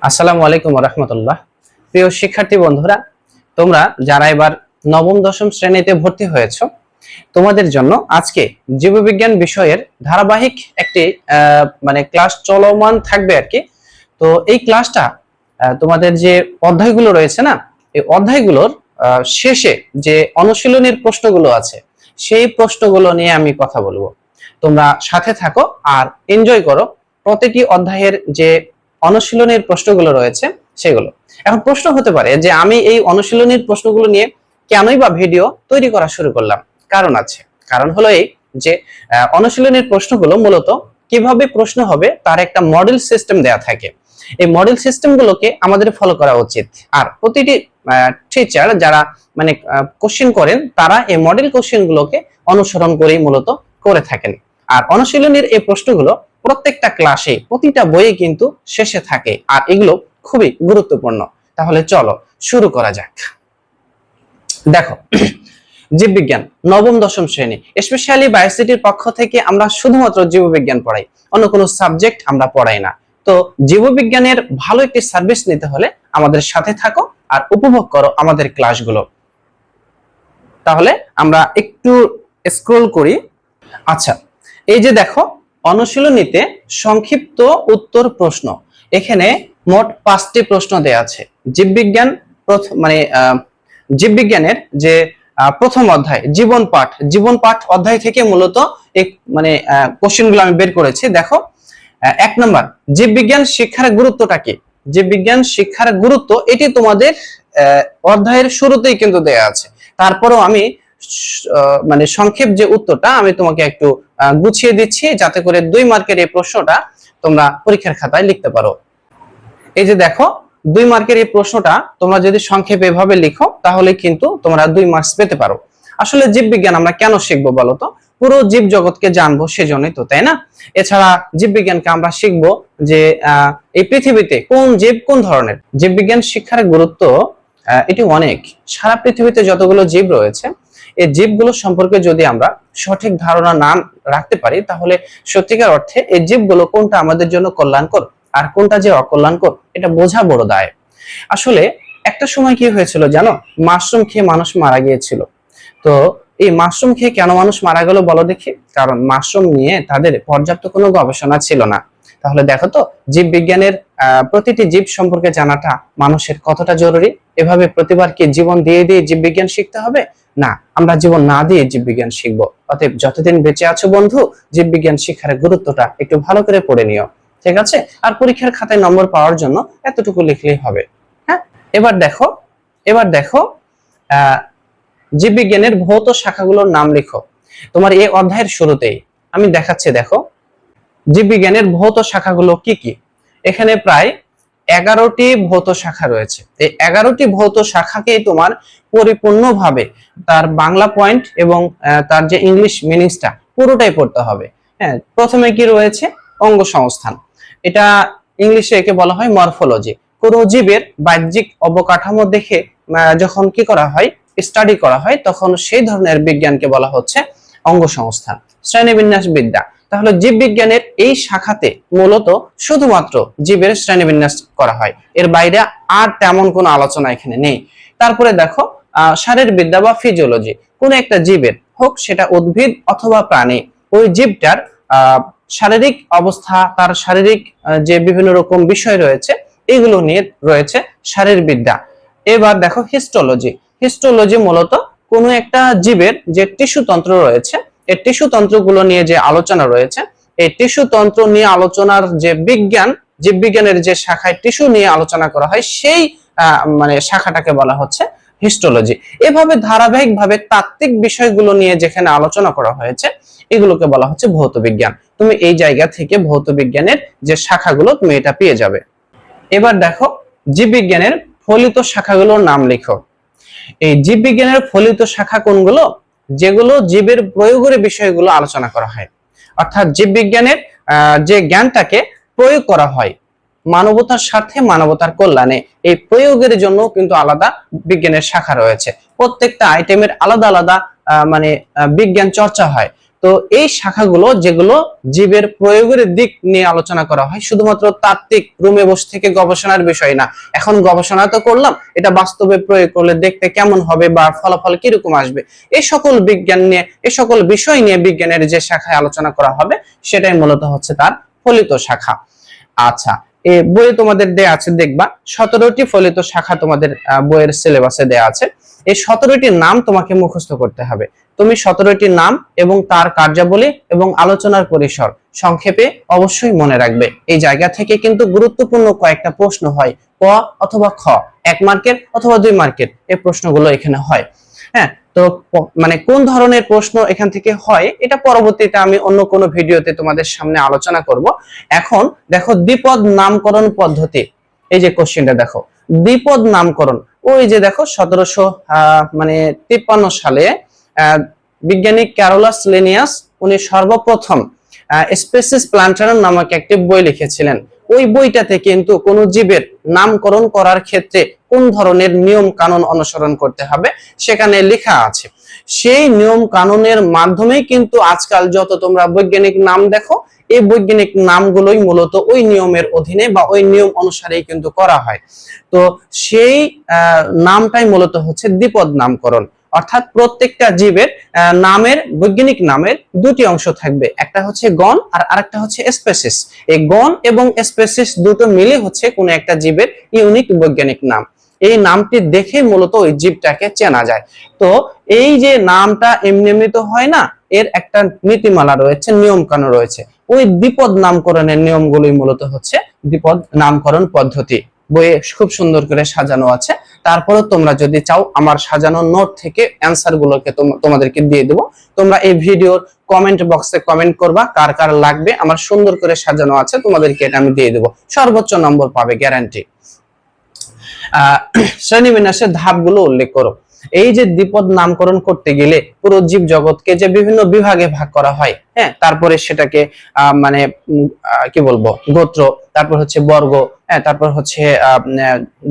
আসসালামু আলাইকুম ওয়া রাহমাতুল্লাহ। প্রিয় শিক্ষার্থী বন্ধুরা, তোমরা যারা এবার নবম দশম শ্রেণীতে ভর্তি হয়েছো, তোমাদের জন্য আজকে জীববিজ্ঞান বিষয়ের ধারাবাহিক একটি ক্লাস চলমান থাকবে আর কি। তো এই ক্লাসটা তোমাদের যে অধ্যায়গুলো রয়েছে না, এই অধ্যায়গুলোর শেষে যে অনুশীলনীর প্রশ্নগুলো আছে সেই প্রশ্নগুলো নিয়ে আমি কথা বলবো। তোমরা সাথে থাকো আর এনজয় করো প্রতিটি অধ্যায়ের যে অনুশীলনীর প্রশ্নগুলো রয়েছে সেগুলো। এখন প্রশ্ন হতে পারে যে আমি এই অনুশীলনীর প্রশ্নগুলো নিয়ে কেনই বা ভিডিও তৈরি করা শুরু করলাম। কারণ আছে, কারণ হলো এই যে অনুশীলনীর প্রশ্নগুলো মূলত কিভাবে প্রশ্ন হবে তার একটা মডেল সিস্টেম দেয়া থাকে। এই মডেল সিস্টেমগুলোকে আমাদের ফলো করা উচিত। আর প্রতিটি টিচার যারা কোশ্চেন করেন তারা এই মডেল কোশ্চেনগুলোকে অনুসরণ করেই মূলত করে থাকেন। আর অনুশীলনীর এই প্রশ্নগুলো প্রত্যেকটা ক্লাসে প্রতিটা বইয়ে কিন্তু শেষে থাকে, আর এগুলো খুবই গুরুত্বপূর্ণ। তাহলে চলো শুরু করা যাক। দেখো, জীববিজ্ঞান নবম দশম শ্রেণী, স্পেশালি বায়োসিটির পক্ষ থেকে আমরা শুধুমাত্র জীববিজ্ঞান পড়াই, অন্য কোনো সাবজেক্ট আমরা পড়াই না। তো জীববিজ্ঞানের ভালো একটি সার্ভিস নিতে হলে আমাদের সাথে থাকো আর উপভোগ করো আমাদের ক্লাসগুলো। তাহলে আমরা একটু স্ক্রল করি। আচ্ছা, এই যে দেখো, অনুশীলনীতে সংক্ষিপ্ত উত্তর প্রশ্ন, এখানে মোট 5টি প্রশ্ন দেয়া আছে। জীববিজ্ঞান জীববিজ্ঞানের যে প্রথম অধ্যায় জীবন পাঠ অধ্যায় থেকে মূলত এই কোশ্চেনগুলো আমি বের করেছি। দেখো, 1 নম্বর, জীববিজ্ঞান শিক্ষার গুরুত্বটা কি? জীববিজ্ঞান শিক্ষার গুরুত্ব এটি তোমাদের অধ্যায়ের শুরুতেই কিন্তু দেয়া আছে। তারপরেও আমি সংক্ষেপ যে উত্তরটা আমি তোমাকে একটু গুছিয়ে দিচ্ছি, যাতে করে 2 মার্কের এই প্রশ্নটা তোমরা পরীক্ষার খাতায় লিখতে পারো। এই যে দেখো, 2 মার্কের এই প্রশ্নটা তোমরা যদি সংক্ষেপে এভাবে লিখো তাহলে কিন্তু তোমরা 2 মার্কস পেতে পারো। আসলে জীববিজ্ঞান আমরা কেন শিখবো বলো তো? পুরো জীব জগৎকে জানবো সেজন্যই তো, তাই না? এছাড়া জীববিজ্ঞানকে আমরা শিখবো যে এই পৃথিবীতে কোন জীব কোন ধরনের। জীববিজ্ঞান শিক্ষার গুরুত্ব এটি অনেক। সারা পৃথিবীতে যতগুলো জীব রয়েছে, এই জীবগুলো সম্পর্কে যদি আমরা সঠিক ধারণা না রাখতে পারি তাহলে সত্যিকার অর্থে এই জীবগুলো কোনটা আমাদের জন্য কল্যাণকর আর কোনটা যে অকল্যাণকর এটা বোঝা বড় দায়। আসলে একটা সময় কি হয়েছিল জানো? মাশরুম খেয়ে মানুষ মারা গিয়েছিল। তো এই মাশরুম খেয়ে কেন মানুষ মারা গেল বলো দেখি? কারণ মাশরুম নিয়ে তাদের পর্যাপ্ত কোনো গবেষণা ছিল না। তাহলে দেখো তো, জীববিজ্ঞানের প্রতিটি জীব সম্পর্কে জানাটা মানুষের কতটা জরুরি। এভাবে প্রতিবার কি জীবন দিয়ে দিয়ে জীববিজ্ঞান শিখতে হবে? না, আমরা জীবন না দিয়ে জীববিজ্ঞান শিখবো। অতএব যতদিন বেঁচে আছো বন্ধু, জীববিজ্ঞান শিক্ষার গুরুত্বটা একটু ভালো করে পড়ে নিও, ঠিক আছে? আর পরীক্ষার খাতায় নম্বর পাওয়ার জন্য এতটুকু লিখলেই হবে। হ্যাঁ, এবার দেখো জীববিজ্ঞানের ভৌত শাখাগুলোর নাম লিখো। তোমার এই অধ্যায়ের শুরুতেই আমি দেখাচ্ছি। দেখো, জীববিজ্ঞানের ভৌত শাখাগুলো কি কি। এখানে প্রায় 11টি ভৌত শাখা রয়েছে। এই 11টি ভৌত শাখাকেই তোমার পরিপূর্ণভাবে তার বাংলা পয়েন্ট এবং তার যে ইংলিশ মিনিংসটা পুরোটাই পড়তে হবে। হ্যাঁ, প্রথমে কি রয়েছে? অঙ্গ সংস্থান। এটা ইংলিশে একে বলা হয় মরফোলজি। কোনো জীবের বাহ্যিক অবকাঠামো দেখে যখন কি করা হয়, স্টাডি করা হয়, তখন সেই ধরনের বিজ্ঞানকে বলা হচ্ছে অঙ্গ সংস্থান। শ্রেণীবিন্যাস বিদ্যা। তাহলে জীববিজ্ঞানের এই শাখাতে মূলত শুধুমাত্র জীবের শ্রেণীবিন্যাস করা হয়, এর বাইরে আর তেমন কোনো আলোচনা এখানে নেই। তারপরে দেখো, শারীরবিদ্যা বা ফিজিওলজি। কোন একটা জীবের, হোক সেটা উদ্ভিদ অথবা প্রাণী, ওই জীবটার শারীরিক অবস্থা, তার শারীরিক যে বিভিন্ন রকম বিষয় রয়েছে, এগুলো নিয়ে রয়েছে শারীরবিদ্যা। এবার দেখো হিস্টোলজি। হিস্টোলজি মূলত কোনো একটা জীবের যে টিস্যু তন্ত্র রয়েছে, এই টিস্যু তন্ত্রগুলো নিয়ে যে আলোচনা রয়েছে, এই টিস্যু তন্ত্র নিয়ে আলোচনার যে বিজ্ঞান, জীববিজ্ঞানের যে শাখায় টিস্যু নিয়ে আলোচনা করা হয়, সেই শাখাটাকে বলা হচ্ছে হিস্টোলজি। এভাবে ধারাবাহিকভাবে তাত্ত্বিক বিষয়গুলো নিয়ে যেখানে আলোচনা করা হয়েছে, এগুলোকে বলা হচ্ছে ভৌত বিজ্ঞান। তুমি এই জায়গা থেকে ভৌত বিজ্ঞানের যে শাখাগুলো তুমি এটা পেয়ে যাবে। এবার দেখো, জীববিজ্ঞানের ফলিত শাখাগুলোর নাম লিখো। এই জীববিজ্ঞানের ফলিত শাখা কোনগুলো? যেগুলো জীবের প্রয়োগের বিষয়গুলো আলোচনা করা হয়, অর্থাৎ জীববিজ্ঞানের যে জ্ঞানটাকে প্রয়োগ করা হয় মানবতার স্বার্থে, মানবতার কল্যাণে, এই প্রয়োগের জন্য কিন্তু আলাদা বিজ্ঞানের শাখা রয়েছে। প্রত্যেকটা আইটেমের আলাদা আলাদা বিজ্ঞান চর্চা হয়। তো এই শাখাগুলো যেগুলো জীবের প্রয়োগের দিক নিয়ে আলোচনা করা হয়, শুধুমাত্র তাত্ত্বিক রুমে বসে থেকে গবেষণার বিষয় না। এখন গবেষণা তো করলাম, এটা বাস্তবে প্রয়োগ করলে দেখতে কেমন হবে বা ফলাফল কিরকম আসবে, এই সকল বিজ্ঞান নিয়ে, এই সকল বিষয় নিয়ে বিজ্ঞানের যে শাখায় আলোচনা করা হবে সেটাই মূলত হচ্ছে তার ফলিত শাখা। আচ্ছা, এই বইয়ে তোমাদের দেয়া আছে, দেখবা 17টি ফলিত শাখা তোমাদের বইয়ের সিলেবাসে দেয়া আছে। এই 17টির নাম তোমাকে মুখস্থ করতে হবে। তুমি 17টির নাম এবং তার কার্যাবলী এবং আলোচনার পরিসর সংক্ষেপে অবশ্যই মনে রাখবে। এই জায়গা থেকে কিন্তু গুরুত্বপূর্ণ কয়েকটা প্রশ্ন হয়, ক অথবা খ, 1 মার্কের অথবা 2 মার্কের এই প্রশ্নগুলো এখানে হয়। হ্যাঁ, তো মানে কোন ধরনের প্রশ্ন এখান থেকে হয় এটা পরবর্তীতে আমি অন্য কোনো ভিডিওতে তোমাদের সামনে আলোচনা করব। এখন দেখো দ্বিপদ নামকরণ পদ্ধতি, এই যে কোশ্চেনটা দেখো, দ্বিপদ নামকরণ, ওই যে দেখো 1753 সালে বিজ্ঞানী ক্যারোলাস লিনিয়াস উনি সর্বপ্রথম স্পেসিস প্ল্যান্টারাম নামক একটি বই লিখেছিলেন। ওই বইটাতে কিন্তু কোন জীবের নামকরণ করার ক্ষেত্রে কোন ধরনের নিয়ম কানুন অনুসরণ করতে হবে সেখানে লেখা আছে। সেই নিয়ম কানুনের মাধ্যমেই কিন্তু আজকাল যত তোমরা বৈজ্ঞানিক নাম দেখো, এই বৈজ্ঞানিক নামগুলোই মূলত ওই নিয়মের অধীনে বা ওই নিয়ম অনুসারেই কিন্তু করা হয়। তো সেই নামটাই মূলত হচ্ছে দ্বিপদ নামকরণ, অর্থাৎ প্রত্যেকটা জীবের নামের, বৈজ্ঞানিক নামের দুটি অংশ থাকবে, একটা হচ্ছে গণ আর আরেকটা হচ্ছে স্পেসিস। এই গণ এবং স্পেসিস দুটো মিলে হচ্ছে কোন একটা জীবের ইউনিক বৈজ্ঞানিক নাম। এই নামটি দেখে মূলত ওই জীবটাকে চেনা যায়। তো এই যে নামটা এমনি এমনি তো হয় না, এর একটা নীতিমালা রয়েছে, নিয়ম কানুন রয়েছে। ওই দ্বিপদ নামকরণের নিয়মগুলোই মূলত হচ্ছে দ্বিপদ নামকরণ পদ্ধতি। বইয়ে খুব সুন্দর করে সাজানো আছে। তারপরে তোমরা যদি চাও আমার সাজানো নোট থেকে অ্যান্সার গুলোকে তোমাদেরকে দিয়ে দেবো। তোমরা এই ভিডিওর কমেন্ট বক্সে কমেন্ট করবা কার কার লাগবে, আমার সুন্দর করে সাজানো আছে, তোমাদেরকে এটা আমি দিয়ে দেবো, সর্বোচ্চ নম্বর পাবে গ্যারান্টি। শ্রেণীবিন্যাসের ধাপগুলো উল্লেখ করো। এই যে দ্বিপদ নামকরণ করতে গেলে পুরো জীব জগৎকে যে বিভিন্ন বিভাগে ভাগ করা হয়, হ্যাঁ, তারপরে সেটাকে মানে কি বলবো, গোত্র, তারপর হচ্ছে বর্গ, হ্যাঁ, তারপর হচ্ছে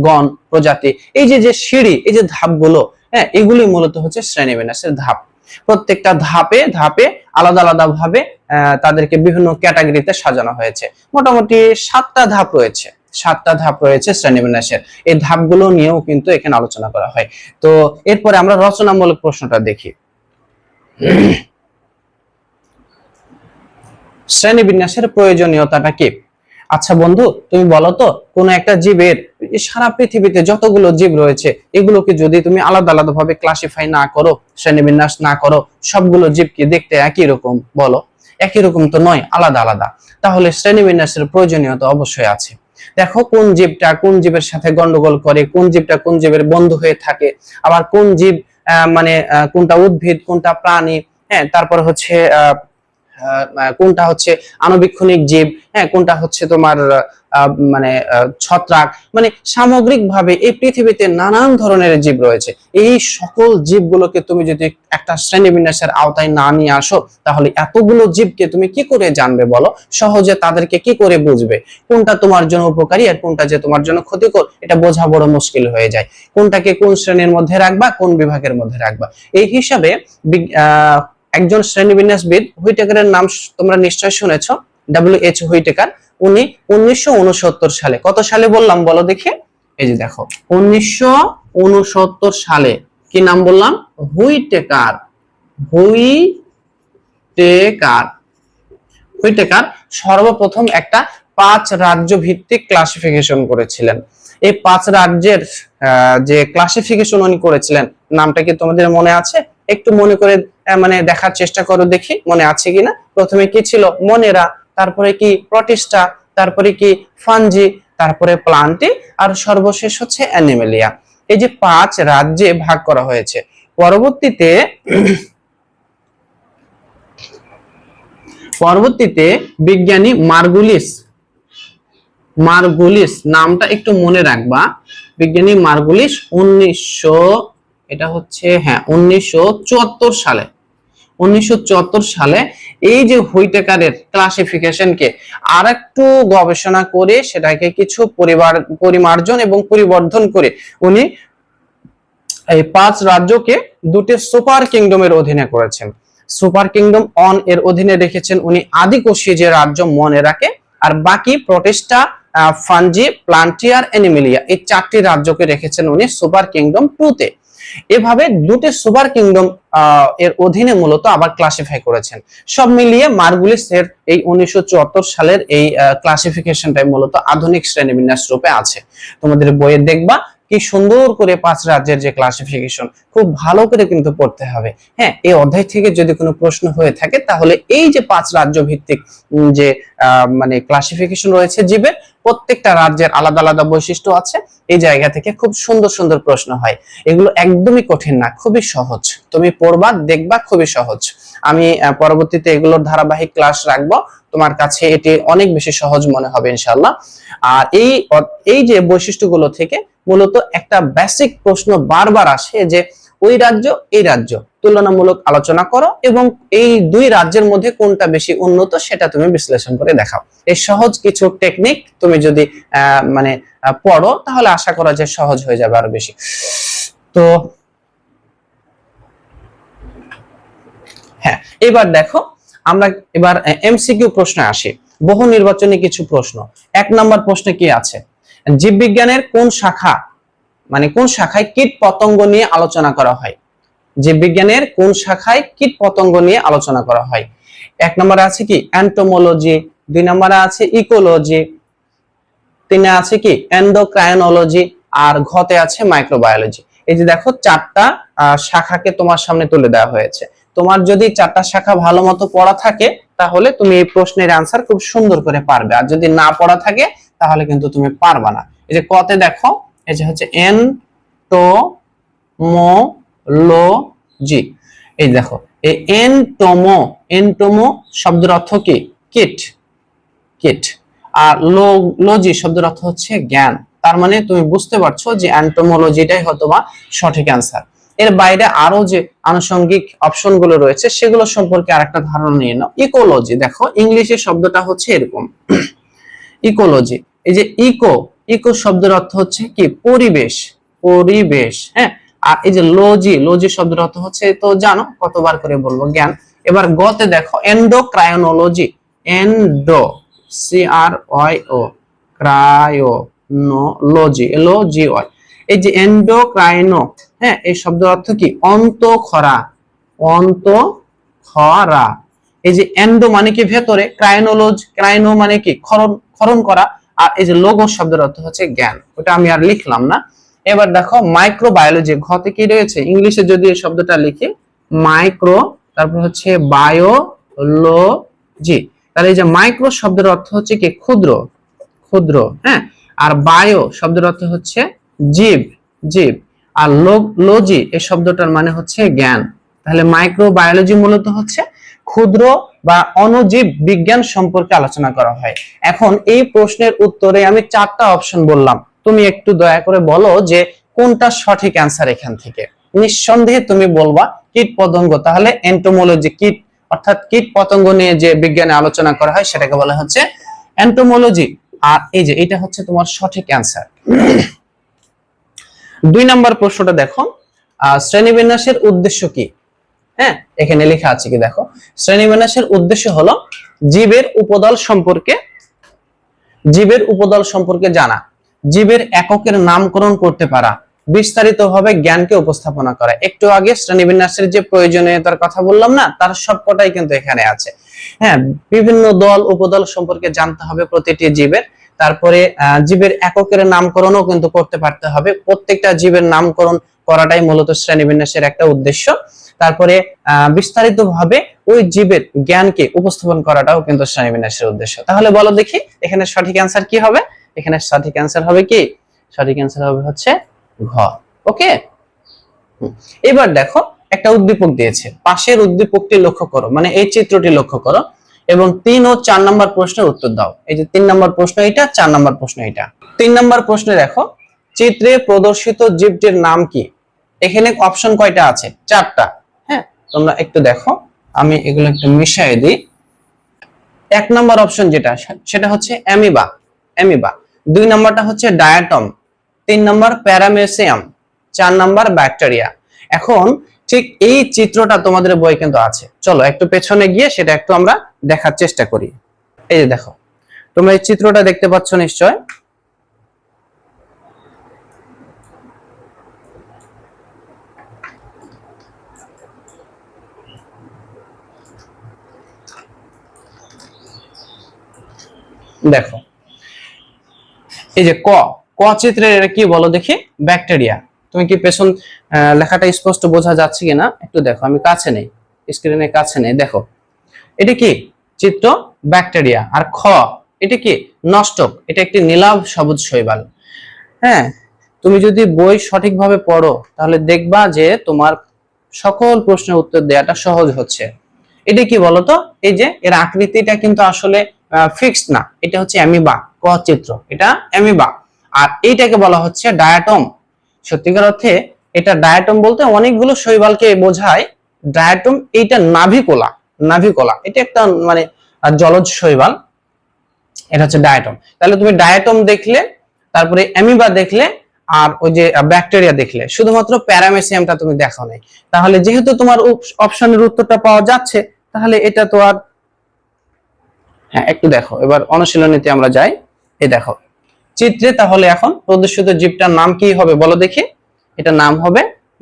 গণ, প্রজাতি, এই যে যে সিঁড়ি, এই যে ধাপগুলো, হ্যাঁ, এগুলি মূলত হচ্ছে শ্রেণীবিন্যাসের ধাপ। প্রত্যেকটা ধাপে ধাপে আলাদা আলাদা ভাবে তাদেরকে বিভিন্ন ক্যাটাগরিতে সাজানো হয়েছে। মোটামুটি 7টা ধাপ রয়েছে, 7টা ধাপ রয়েছে শ্রেণীবিন্যাসের। এই ধাপগুলো নিয়েও কিন্তু এখানে আলোচনা করা হয়। তো এরপরে আমরা রচনামূলক প্রশ্নটা দেখি। শ্রেণীবিন্যাসের প্রয়োজনীয়তাটা কি? আচ্ছা বন্ধু, তুমি বলো তো, কোন একটা জীবের, সারা পৃথিবীতে যতগুলো জীব রয়েছে এগুলোকে যদি তুমি আলাদা আলাদা ভাবে ক্লাসিফাই না করো, শ্রেণীবিন্যাস না করো, সবগুলো জীবকে দেখতে একই রকম, বলো একই রকম তো নয়, আলাদা আলাদা। তাহলে শ্রেণীবিন্যাসের প্রয়োজনীয়তা অবশ্যই আছে। দেখো কোন জীবটা কোন জীবের সাথে গন্ডগোল করে, কোন জীবটা কোন জীবের বন্ধু হয়ে থাকে, আবার কোন জীব মানে কোনটা উদ্ভিদ, কোনটা প্রাণী, হ্যাঁ, তারপর হচ্ছে কোনটা হচ্ছে আণুবীক্ষণিক জীব, হ্যাঁ, কোনটা হচ্ছে তোমার মানে ছত্রাক, মানে সামগ্রিকভাবে এই পৃথিবীতে নানান ধরনের জীব রয়েছে। এই সকল জীবগুলোকে তুমি যদি একটা শ্রেণীবিন্যাসের আওতায় না নিয়ে আসো, তাহলে এতগুলো জীবকে তুমি কি করে জানবে বলো? সহজে তাদেরকে কি করে বুঝবে কোনটা তোমার জন্য উপকারী আর কোনটা যে তোমার জন্য ক্ষতিকর? এটা বোঝা বড় মুশকিল হয়ে যায়। কোনটাকে কোন শ্রেণীর মধ্যে রাখবা, কোন বিভাগের মধ্যে রাখবা। এই হিসাবে একজন শ্রেণীবিন্যাসবিদ, হুইটেকারের নাম তোমরা নিশ্চয় শুনেছো, ডব্লিউ.এইচ. হুইটেকার। উনি 1969 সালে, কত সালে বললাম বলো দেখি? এই যে দেখো 1969 সালে, কি নাম বললাম? হুইটেকার। হুইটেকার হুইটেকার সর্বপ্রথম একটা 5 রাজ্য ভিত্তিক ক্লাসিফিকেশন করেছিলেন। এই 5 রাজ্যের যে ক্লাসিফিকেশন উনি করেছিলেন, নামটা কি তোমাদের মনে আছে? একটু মনে করে মানে দেখার চেষ্টা করো দেখি মনে আছে কিনা। প্রথমে কি ছিল? মনেরা, তারপরে কি প্রটিস্টা, তারপরে কি ফাঞ্জি, তারপরে প্লান্টি, আর সর্বশেষ হচ্ছে অ্যানিমেলিয়া। এই যে 5 রাজ্যে ভাগ করা হয়েছে। পরবর্তীতে বিজ্ঞানী মার্গুলিস নামটা একটু মনে রাখবা। বিজ্ঞানী মার্গুলিস 1974 সালে এই যে হুইটেকারের ক্লাসিফিকেশনকে আরেকটু গবেষণা করে সেটাকে কিছু পরিমার্জন এবং পরিবর্ধন করে উনি এই 5 রাজ্যকে দুটি সুপার কিংডমের অধীনে করেছেন। সুপার কিংডম অন এর অধীনে রেখেছেন উনি আদিকোষীয় যে রাজ্য মনে রাখে, আর বাকি প্রোটেস্টা, ফানজি, প্লান্টিয়ার, অ্যানিমিলিয়া এই 4টি রাজ্যকে রেখেছেন উনি সুপার কিংডম 2 তে। এভাবে দুটি সুপার কিংডম এর অধীনে মূলত আবার ক্লাসিফাই করেছেন। সব মিলিয়ে মার্গুলিস এর এই 1974 সালের এই ক্লাসিফিকেশনটাই মূলত আধুনিক শ্রেণীবিন্যাস রূপে আছে। তোমাদের বইয়ে দেখবা কি সুন্দর করে 5 রাজ্যের যে ক্লাসিফিকেশন, খুব ভালো করে কিন্তু পড়তে হবে। হ্যাঁ, এই অধ্যায় থেকে যদি কোনো প্রশ্ন হয়ে থাকে তাহলে এই যে 5 রাজ্য ভিত্তিক যে মানে ক্লাসিফিকেশন রয়েছে জীবের, প্রত্যেকটা রাজ্যের আলাদা আলাদা বৈশিষ্ট্য আছে, এই জায়গা থেকে খুব সুন্দর সুন্দর প্রশ্ন হয়। এগুলো একদমই কঠিন না, খুবই সহজ, তুমি পড়বা দেখবা খুবই সহজ। আমি পরবর্তীতে এগুলোর ধারাবাহিক ক্লাস রাখবো, তোমার কাছে এটি অনেক বেশি সহজ মনে হবে ইনশাআল্লাহ। আর এই যে বৈশিষ্ট্যগুলো থেকে মূলত একটা বেসিক প্রশ্ন বারবার আসে যে ওই রাজ্য এই রাজ্য তুলনামূলক আলোচনা করো এবং এই দুই রাজ্যের মধ্যে কোনটা বেশি উন্নত সেটা তুমি বিশ্লেষণ করে দেখাও। এই সহজ কিছু টেকনিক তুমি যদি মানে পড়ো তাহলে আশা করা যায় সহজ হয়ে যাবে আরো বেশি। তো হ্যাঁ, এবার দেখো আমরা এবার এমসিকিউ প্রশ্নে আসি, বহু নির্বাচনী কিছু প্রশ্ন। 1 নম্বর প্রশ্নে কি আছে, জীববিজ্ঞানের কোন শাখা মানে কোন শাখায় কীট পতঙ্গ নিয়ে আলোচনা করা হয়? জীববিজ্ঞানের কোন শাখায় কীট পতঙ্গ নিয়ে আলোচনা করা হয়? 1 নম্বরে আছে কি এন্টোমোলজি, 2 নম্বরে আছে ইকোলজি, 3 আছে কি এন্ডোক্রাইনোলজি, আর ঘতে আছে মাইক্রোবায়োলজি। এই যে দেখো 4টা শাখাকে তোমার সামনে তুলে দেওয়া হয়েছে। তোমার যদি 4টা শাখা ভালো মতো পড়া থাকে তাহলে তুমি এই প্রশ্নের আনসার খুব সুন্দর করে পারবে, আর যদি না পড়া থাকে তাহলে কিন্তু তুমি পারবা না। এই যে কতে দেখো, এই যে হচ্ছে এন্টোমোলজি, এই দেখো এই এন্টোমো শব্দের অর্থ কি কীট, কীট, আর লজি শব্দের অর্থ হচ্ছে জ্ঞান। তার মানে তুমি বুঝতে পারছো যে এন্টোমোলজিটাই হয়তোবা সঠিক অ্যান্সার। এর বাইরে আরো যে আনুষঙ্গিক অপশন গুলো রয়েছে সেগুলো সম্পর্কে আরেকটা ধারণা নিয়ে নাও। ইকোলজি, দেখো ইংলিশে শব্দটা হচ্ছে এরকম ইকোলজি। এই যে ইকো শব্দের অর্থ হচ্ছে কি পরিবেশ, পরিবেশ। হ্যাঁ, আর এই যে লজি শব্দের অর্থ হচ্ছে তো জানো, কতবার করে বলবো জ্ঞান। এবার গতে দেখো এন্ডোক্রাইনোলজি, এন্ডো CRYO ক্রায়োনোলজি LOGY, এই যে এন্ডোক্রাইনো, হ্যাঁ এই শব্দের অর্থ কি অন্তঃক্ষরা, অন্তঃক্ষরা। এই যে এন্ডো মানে কি ভেতরে, ক্রাইনো মানে কি খরণ করা, আর এই যে লোগো শব্দের অর্থ হচ্ছে জ্ঞান। ওটা আমি আর লিখলাম না। এবার দেখো মাইক্রোবায়োলজি, ঘতে কি রয়েছে, ইংলিশে যদি এই শব্দটা লিখি মাইক্রো, তারপর হচ্ছে বায়োলজি, তাহলে এই যে মাইক্রো শব্দের অর্থ হচ্ছে কি ক্ষুদ্র, ক্ষুদ্র। হ্যাঁ, আর বায়ো শব্দের অর্থ হচ্ছে জীব, জীব, আর লজি এই শব্দটার মানে হচ্ছে জ্ঞান। তাহলে মাইক্রোবায়োলজি মূলত হচ্ছে ক্ষুদ্র বা অণুজীব বিজ্ঞান সম্পর্কে আলোচনা করা হয়। এখন এই প্রশ্নের উত্তরে আমি 4টা অপশন বললাম, তুমি একটু দয়া করে বলো যে কোনটা সঠিক অ্যান্সার এখান থেকে। নিঃসন্দেহে তুমি বলবা কীট পতঙ্গ, তাহলে এন্টোমোলজি কীট অর্থাৎ কীট পতঙ্গ নিয়ে যে বিজ্ঞানে আলোচনা করা হয় সেটাকে বলা হচ্ছে এন্টোমোলজি, আর এই যে এটা হচ্ছে তোমার সঠিক অ্যান্সার। 2 নম্বর প্রশ্নটা দেখো, শ্রেণীবিন্যাসের উদ্দেশ্য কি? হ্যাঁ, এখানে লেখা আছে কি দেখো, শ্রেণীবিন্যাসের উদ্দেশ্য হলো জীবের উপদল সম্পর্কে জানা, জীবের এককের নামকরণ করতে পারা, বিস্তারিতভাবে জ্ঞানকে উপস্থাপনা করা। একটু আগে শ্রেণীবিন্যাসের যে প্রয়োজনীয়তার কথা বললাম না, তার সবকটাই কিন্তু এখানে আছে। হ্যাঁ, বিভিন্ন দল উপদল সম্পর্কে জানতে হবে প্রতিটি জীবের, তারপরে জীবের এককের নামকরণও কিন্তু করতে পারতে হবে। প্রত্যেকটা জীবের নামকরণ করাটাই মূলত শ্রেণীবিন্যাসের একটা উদ্দেশ্য। তারপরে বিস্তারিতভাবে ওই জীবের জ্ঞানকে উপস্থাপন করাটাও কিন্তু শ্রেণীবিন্যাসের উদ্দেশ্য। তাহলে বলো দেখি এখানে সঠিক অ্যান্সার কি হবে? এখানে সঠিক অ্যান্সার হবে কি, সঠিক অ্যান্সার হবে হচ্ছে ঘ। ওকে, এবার দেখো একটা উদ্দীপক দিয়েছে, পাশের উদ্দীপকটি লক্ষ্য করো, মানে এই চিত্রটি লক্ষ্য করো এবং 3 ও 4 নম্বর প্রশ্নের উত্তর দাও। এই যে 3 নম্বর প্রশ্ন এটা, 4 নম্বর প্রশ্ন এটা। 3 নম্বর প্রশ্নে দেখো, চিত্রে প্রদর্শিত জীবটির নাম কি? এখানে অপশন কয়টা আছে? 4টা। হ্যাঁ, তোমরা একটু দেখো, আমি এগুলো একটু মিশিয়ে দিই। 1 নম্বর অপশন যেটা সেটা হচ্ছে অ্যামিবা, 2 নম্বরটা হচ্ছে ডায়াটম, 3 নম্বর প্যারামেসিয়াম, 4 নম্বর ব্যাকটেরিয়া। এখন ঠিক এই চিত্রটা তোমাদের বই কিন্তু আছে। চলো একটু পেছনে গিয়ে সেটা একটু আমরা দেখার চেষ্টা করি। এই যে দেখো, তোমরা এই চিত্রটা দেখতে পাচ্ছ নিশ্চয়। দেখো এই যে ক ক চিত্রের এটা কি বলো দেখি? ব্যাকটেরিয়া। তুমি কি পেছন লেখাটা স্পষ্ট বোঝা যাচ্ছে কিনা একটু দেখো, আমি কাছে নেই, স্ক্রিনের কাছে নেই। দেখো এটা কি চিত্র? ব্যাকটেরিয়া। আর খ এটা কি? নষ্টক। এটা একটি নীলাভ সবুজ শৈবাল। হ্যাঁ, তুমি যদি বই সঠিকভাবে পড়ো তাহলে দেখবা যে তোমার সকল প্রশ্নের উত্তর দেওয়াটা সহজ হচ্ছে। এটা কি বলতো? এই যে এর আকৃতিটা কিন্তু আসলে ফিক্সড না, এটা হচ্ছে অ্যামিবা। ক চিত্র এটা অ্যামিবা। আর এইটাকে বলা হচ্ছে ডায়াটম। সত্যিকার অর্থে এটা ডায়াটম বলতে অনেকগুলো শৈবালকে বোঝায়। ডায়াটম এইটা নাভিকোলা। নাভিকোলা এটা একটা মানে জলজ শৈবাল, এটা হচ্ছে ডায়াটম। তাহলে তুমি ডায়াটম দেখলে, তারপরে অ্যামিবা দেখলে, আর ওই যে ব্যাকটেরিয়া দেখলে, শুধুমাত্র প্যারামেসিয়ামটা তুমি দেখো নাই। তাহলে যেহেতু তোমার অপশনের উত্তরটা পাওয়া যাচ্ছে, তাহলে এটা তো আর, হ্যাঁ একটু দেখো এবার অনুশীলনীতে আমরা যাই। এই দেখো চিত্রে তাহলে এখন প্রদর্শিত জীবটার নাম কি হবে বলো দেখি? এটা নাম হবে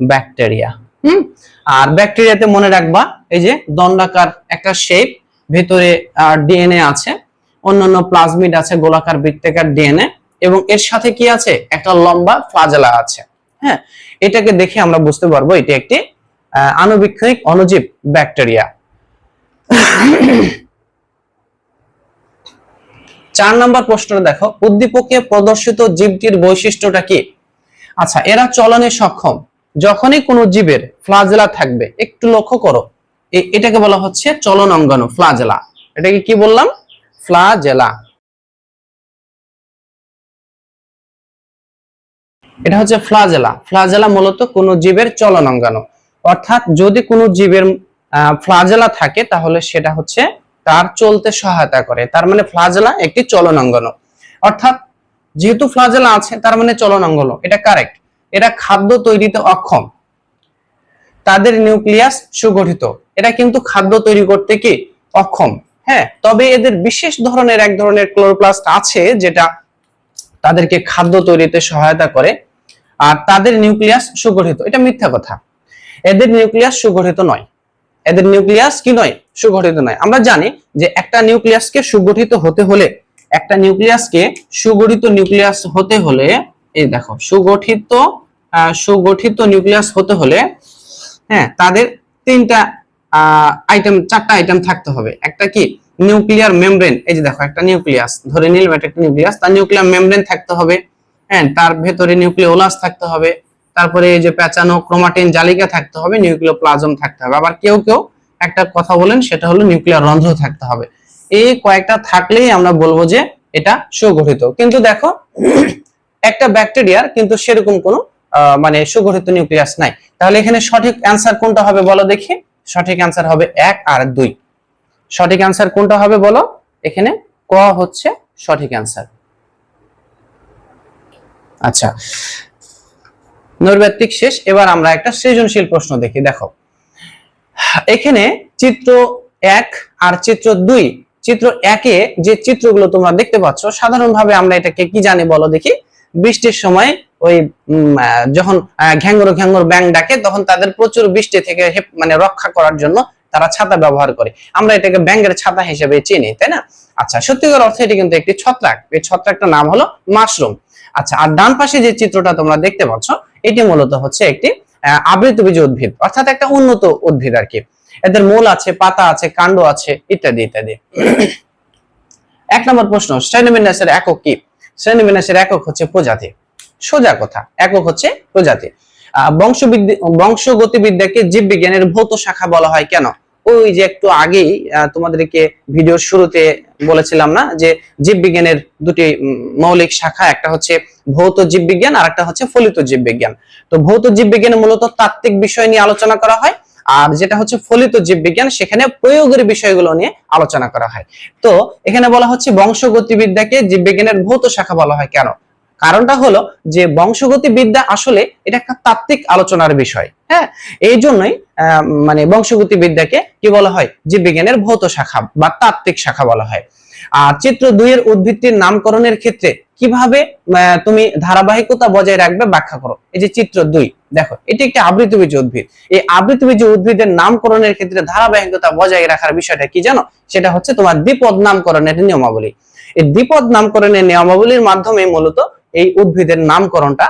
ব্যাকটেরিয়া। আর ব্যাকটেরিয়াতে মনে রাখবা এই যে দণ্ডাকার একটা শেপ, ভেতরে ডিএনএ আছে, অন্যান্য প্লাজমিড আছে, গোলাকার বৃত্তাকার ডিএনএ, এবং এর সাথে কি আছে? একটা লম্বা ফ্লাজেলা আছে। হ্যাঁ, এটাকে দেখে আমরা বুঝতে পারবো এটি একটি আণুবীক্ষণিক অণুজীব ব্যাকটেরিয়া। 4 নম্বর প্রশ্নটা দেখো, উদ্দীপকে প্রদর্শিত জীবটির বৈশিষ্ট্যটা কি? আচ্ছা, এরা চলনে সক্ষম। যখনই কোনো জীবের ফ্লাজেলা থাকবে, একটু লক্ষ্য করো, এটাকে বলা হচ্ছে চলন অঙ্গাণু, ফ্লাজেলা। এটাকে কি বললাম? ফ্লাজেলা। এটা হচ্ছে ফ্লাজেলা। ফ্লাজেলা মূলত কোন জীবের চলন অঙ্গাণু। অর্থাৎ যদি কোনো জীবের ফ্লাজেলা থাকে তাহলে সেটা হচ্ছে তার চলতে সহায়তা করে। তার মানে ফ্লাজেলা একটি চলন অঙ্গাণু। অর্থাৎ যেহেতু ফ্লাজেলা আছে তার মানে চলন অঙ্গাণু, এটা কারেক্ট। এরা খাদ্য তৈরিতে অক্ষম। তাদের নিউক্লিয়াস সুগঠিত। এরা কিন্তু খাদ্য তৈরি করতে কি অক্ষম। হ্যাঁ, তবে এদের বিশেষ ধরনের এক ধরনের ক্লোরোপ্লাস্ট আছে যেটা তাদেরকে খাদ্য তৈরিতে সহায়তা করে। আর তাদের নিউক্লিয়াস সুগঠিত, এটা মিথ্যা কথা। এদের নিউক্লিয়াস সুগঠিত নয়। এদের নিউক্লিয়াস কি নয়? সুগঠিত নয়। আমরা জানি যে একটা নিউক্লিয়াসকে সুগঠিত হতে হলে, একটা নিউক্লিয়াসকে সুগঠিত নিউক্লিয়াস হতে হলে, এই দেখো সুগঠিত নিউক্লিয়াস হতে হলে, হ্যাঁ, তাদের তিনটা চারটা আইটেম থাকতে হবে। একটা কি? Nuclear membrane. এই যে দেখো একটা নিউক্লিয়াস ধরে নিলাম, এটা একটা নিউক্লিয়াস, তার নিউক্লিয়ার মেমব্রেন থাকতে হবে। হ্যাঁ, তার ভেতরে নিউক্লিওলাস থাকতে হবে। তারপরে এই যে পেঁচানো ক্রোমাটিন জালিকা থাকতে হবে, নিউক্লিওপ্লাজম থাকতে হবে। আবার কেউ কেউ একটা কথা বলেন, সেটা হলো নিউক্লিয়ার রন্ধ্র থাকতে হবে। এই কয়েকটা থাকলেই আমরা বলবো যে এটা সুগঠিত। কিন্তু দেখো একটা ব্যাকটেরিয়ার কিন্তু সেরকম কোনো মানে সুগঠিত নিউক্লিয়াস নাই। তাহলে এখানে সঠিক অ্যান্সার কোনটা হবে বলো দেখি? সঠিক অ্যান্সার হবে 1 আর 2। সঠিক অ্যান্সার কোনটা হবে বলো? এখানে ক হচ্ছে সঠিক অ্যান্সার। আচ্ছা, নৈর্ব্যক্তিক শেষ। এবার আমরা একটা সৃজনশীল প্রশ্ন দেখি। দেখো এখানে চিত্র 1 আর চিত্র 2, চিত্র 1 এ যে চিত্রগুলো তোমরা দেখতে পাচ্ছ, সাধারণভাবে আমরা এটাকে কি জানি বলো দেখি? বৃষ্টির সময় ওই যখন ঘ্যাঙ্গর ঘ্যাঙ্গর ব্যাঙ ডাকে, তখন তাদের প্রচুর বৃষ্টি থেকে মানে রক্ষা করার জন্য তারা ছাতা ব্যবহার করে। আমরা এটাকে ব্যাঙের ছাতা হিসেবে চিনি, তাই না? আচ্ছা, সত্যিকার অর্থে এটি কিন্তু একটি ছত্রাক। এই ছত্রাকটার নাম হলো মাশরুম। আচ্ছা, আর ডান পাশে যে চিত্রটা তোমরা দেখতে পাচ্ছ, এটি মূলত হচ্ছে একটি আবৃতবীজী উদ্ভিদ, অর্থাৎ একটা উন্নত উদ্ভিদ আর কি। এদের মূল আছে, পাতা আছে, কাণ্ড আছে, ইত্যাদি ইত্যাদি। 1 নম্বর প্রশ্ন, শ্রেণীবিন্যাসের একক কি? শ্রেণীবিন্যাসের একক হচ্ছে প্রজাতি। সোজা কথা, একক হচ্ছে প্রজাতি। বংশগতিবিদ্যাকে জীববিজ্ঞানের ভৌত শাখা বলা হয় কেন? ওই যে একটু আগেই তোমাদেরকে ভিডিওর শুরুতে বলেছিলাম না যে জীববিজ্ঞানের দুটি মৌলিক শাখা, একটা হচ্ছে ভৌত জীববিজ্ঞান আর একটা হচ্ছে ফলিত জীববিজ্ঞান। তো ভৌত জীববিজ্ঞানে মূলত তাত্ত্বিক বিষয় নিয়ে আলোচনা করা হয়, আর যেটা হচ্ছে ফলিত জীববিজ্ঞান, সেখানে প্রয়োগের বিষয়গুলো নিয়ে আলোচনা করা হয়। তো এখানে বলা হচ্ছে বংশগতিবিদ্যাকে জীববিজ্ঞানের ভৌত শাখা বলা হয় কেন? কারণটা হলো যে বংশগতি বিদ্যা আসলে এটা একটা তাত্ত্বিক আলোচনার বিষয়। হ্যাঁ, এই জন্যই মানে বংশগতি বিদ্যাকে কি বলা হয়, জীববিজ্ঞানের ভৌত শাখা বা তাত্ত্বিক শাখা বলা হয়। আর চিত্র 2 এর উদ্ভিদটির নামকরণের ক্ষেত্রে কিভাবে তুমি ধারাবাহিকতা বজায় রাখবে ব্যাখ্যা করো। এই যে চিত্র 2 দেখো, এটি একটি আবৃতবীজী উদ্ভিদ। এই আবৃতবীজী উদ্ভিদের নামকরণের ক্ষেত্রে ধারাবাহিকতা বজায় রাখার বিষয়টা কি জানো? সেটা হচ্ছে তোমার দ্বিপদ নামকরণের নিয়মাবলী। এই দ্বিপদ নামকরণের নিয়মাবলীর মাধ্যমে মূলত এই উদ্ভিদের নামকরণটা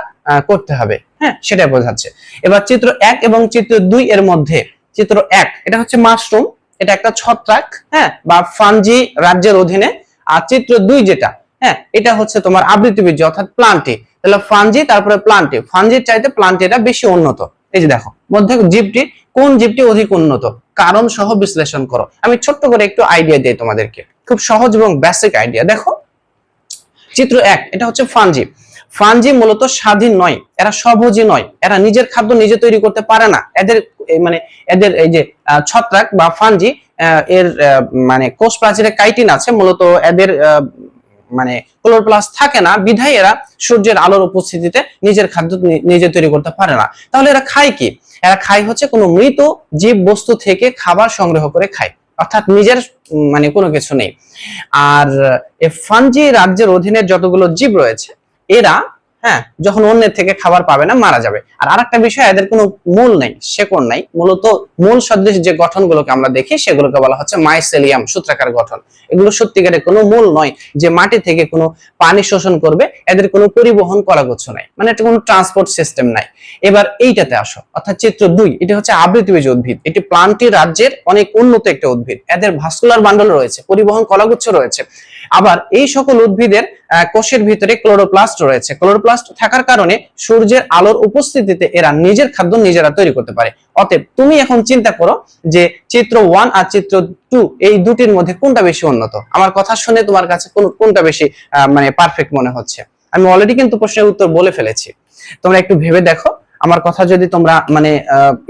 করতে হবে। হ্যাঁ, সেটা বোঝাচ্ছে। এবার চিত্র 1 এবং চিত্র 2 এর মধ্যে চিত্র 1 এটা হচ্ছে মাশরুম, এটা একটা ছত্রাক, হ্যাঁ, বা ফানজি রাজ্যের অধীনে। আর চিত্র 2 যেটা, হ্যাঁ, এটা হচ্ছে তোমার আবৃতবীজ অর্থাৎ প্লান্টি। তাহলে ফানজি তারপরে প্লান্টি, ফানজির চাইতে প্লান্টিটা বেশি উন্নত। এই যে দেখো মধ্যে জীবটি, কোন জীবটি অধিক উন্নত, কারণ সহ বিশ্লেষণ করো। আমি ছোট্ট করে একটু আইডিয়া দিই তোমাদেরকে, খুব সহজ এবং বেসিক আইডিয়া। দেখো চিত্র 1 এটা হচ্ছে ফানজি। ফানজি মূলত স্বাধীন নয়, এরা স্বভোজী নয়, এরা নিজের খাদ্য নিজে তৈরি করতে পারে না। এদের মানে এদের এই যে ছত্রাক বা ফানজি, এর মানে কোষ প্রাচীরে কাইটিন আছে, মূলত এদের মানে ক্লোরোপ্লাস্ট থাকে না, বিধায় এরা সূর্যের আলোর উপস্থিতিতে নিজের খাদ্য নিজে তৈরি করতে পারে না। তাহলে এরা খায় কি? এরা খায় হচ্ছে কোনো মৃত জীব বস্তু থেকে খাবার সংগ্রহ করে খায়, অর্থাৎ নিজের মানে কোনো কিছু নেই। আর এই ফানজি রাজ্যের অধীনে যতগুলো জীব রয়েছে এরা, হ্যাঁ, যখন অন্যের থেকে খাবার পাবে না মারা যাবে। আর আরেকটা বিষয়, এদের কোনো মূল নেই, শেকড় নাই। মূলত মূল সদৃশ যে গঠনগুলোকে আমরা দেখি সেগুলোকে বলা হচ্ছে মাইসেলিয়াম, সূত্রাকার গঠন। এগুলো সত্যিকারের কোনো মূল নয় যে মাটি থেকে কোনো পানি শোষণ করবে। এদের কোনো পরিবহন কলাগুচ্ছ নাই, মানে এটা কোনো ট্রান্সপোর্ট সিস্টেম নাই। এবার এইটাতে আসো, অর্থাৎ চিত্র 2 এটা হচ্ছে আবৃতবীজ উদ্ভিদ। এটি প্লান্টি রাজ্যের অনেক উন্নত একটা উদ্ভিদ। এদের ভাস্কুলার বান্ডল রয়েছে, পরিবহন কলাগুচ্ছ রয়েছে। আবার এই সকল উদ্ভিদের কোষের ভিতরে ক্লোরোপ্লাস্ট রয়েছে। ক্লোরোপ্লাস্ট থাকার কারণে সূর্যের আলোর উপস্থিতিতে এরা নিজের খাদ্য নিজেরা তৈরি করতে পারে। অতএব তুমি এখন চিন্তা করো যে চিত্র 1 আর চিত্র 2 এই দুটির মধ্যে কোনটা বেশি উন্নত? আমার কথা শুনে তোমার কাছে কোনটা বেশি মানে পারফেক্ট মনে হচ্ছে? আমি অলরেডি কিন্তু প্রশ্নের উত্তর বলে ফেলেছি, তোমরা একটু ভেবে দেখো। আমার কথা যদি তোমরা মানে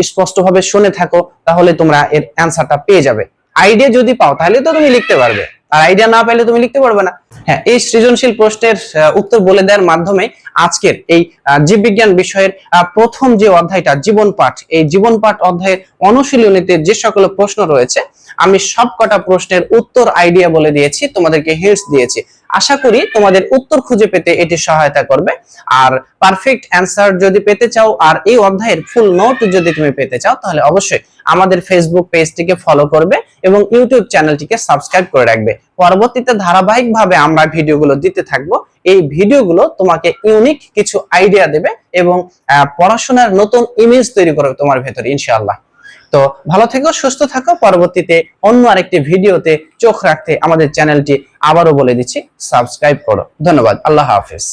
স্পষ্টভাবে শুনে থাকো তাহলে তোমরা এর অ্যানসারটা পেয়ে যাবে। আইডিয়া যদি পাও তাহলে তো তুমি লিখতে পারবে, আর আইডিয়া না পাইলে তুমি লিখতে পারবে না। হ্যাঁ, এই সৃজনশীল প্রশ্নের উত্তর বলে দেওয়ার মাধ্যমে আজকের এই জীববিজ্ঞান বিষয়ের প্রথম যে অধ্যায়টা জীবন পাঠ, এই জীবন পাঠ অধ্যায়ের অনুশীলনীতে যে সকল প্রশ্ন রয়েছে আমি সবকটা প্রশ্নের উত্তর আইডিয়া বলে দিয়েছি, তোমাদেরকে হিন্টস দিয়েছি। আশা করি তোমাদের উত্তর খুঁজে পেতে এটি সহায়তা করবে। আর পারফেক্ট অ্যান্সার যদি পেতে চাও আর এই অধ্যায়ের ফুল নোট যদি তুমি পেতে চাও তাহলে অবশ্যই আমাদের ফেসবুক পেজটিকে ফলো করবে এবং ইউটিউব চ্যানেলটিকে সাবস্ক্রাইব করে রাখবে। পরবর্তীতে ধারাবাহিকভাবে আমরা ভিডিওগুলো দিতে থাকবো। এই ভিডিওগুলো তোমাকে ইউনিক কিছু আইডিয়া দেবে এবং পড়াশোনার নতুন ইমেজ তৈরি করবে তোমার ভেতরে ইনশাআল্লাহ। তো ভালো থেকো, সুস্থ থাকো। পরবর্তীতে অন্য আরেকটি ভিডিওতে চোখ রাখতে আমাদের চ্যানেলটি আবারও বলে দিচ্ছি সাবস্ক্রাইব করো। ধন্যবাদ, আল্লাহ হাফেজ।